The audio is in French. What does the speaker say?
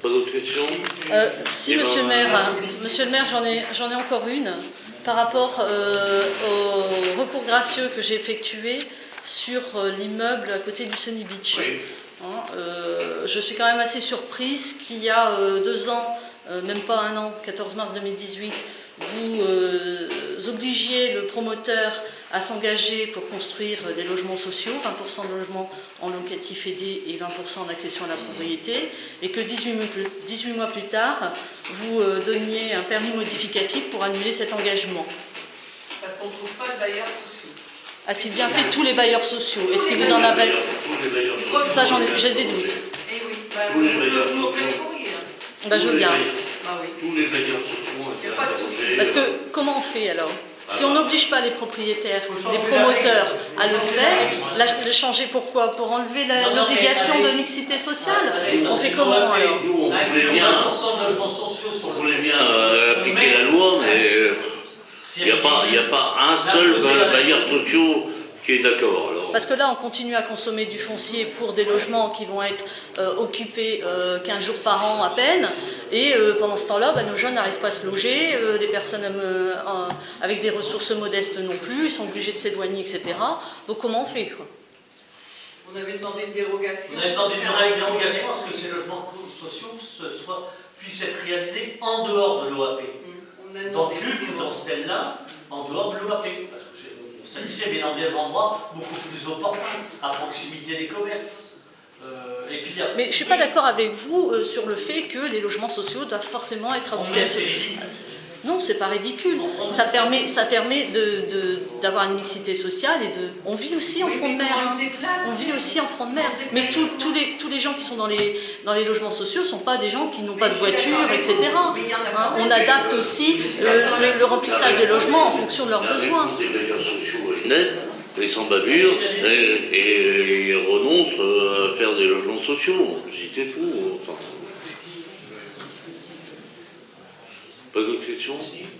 Pas d'autres questions? Si, monsieur le maire, j'en ai encore une par rapport au recours gracieux que j'ai effectué sur l'immeuble à côté du Sunny Beach. Oui. Je suis quand même assez surprise qu'il y a 2 ans, même pas 1 an, 14 mars 2018, vous obligiez le promoteur à s'engager pour construire des logements sociaux, 20% de logements en locatif aidé et 20% en accession à la propriété, et que 18 mois plus tard, vous donniez un permis modificatif pour annuler cet engagement. Parce qu'on ne trouve pas de bailleurs sociaux. A-t-il bien fait tous les bailleurs sociaux? Est-ce que vous en avez? Ça, j'ai des doutes. Eh oui, vous nous montrez les courriers. Je veux bien. Tous les bailleurs sociaux ont été interrogés. Parce que, comment on fait alors? Si on n'oblige pas les propriétaires, les promoteurs à le faire, le changer pourquoi? Pour enlever l'obligation de mixité sociale? On fait comment alors? Nous, on voulait bien appliquer la loi, mais il n'y a pas un seul bailleur social qui est d'accord. Parce que là, on continue à consommer du foncier pour des logements qui vont être occupés 15 jours par an à peine. Et pendant ce temps-là, nos jeunes n'arrivent pas à se loger, les personnes avec des ressources modestes non plus, ils sont obligés de s'éloigner, etc. Donc comment on fait, quoi? On avait demandé une dérogation. On avait demandé une dérogation à ce que ces logements sociaux puissent être réalisés en dehors de l'OAP. Dans Cluc, dans ce thème-là, en dehors de l'OAP. Parce que ça disait, mais dans des endroits beaucoup plus opportuns, à proximité des commerces. Mais je ne suis pas d'accord avec vous sur le fait que les logements sociaux doivent forcément être obligatoires. Non, c'est pas ridicule. Ça permet d'avoir une mixité sociale et on vit aussi en front de mer. On vit aussi en front de mer. Mais tous les gens qui sont dans les logements sociaux ne sont pas des gens qui n'ont pas de voiture, etc. On adapte aussi le remplissage des logements en fonction de leurs besoins. Les bailleurs sociaux nets, ils sans bavure et ils renoncent à faire des logements sociaux. C'était fou. Enfin. Pas d'autres questions?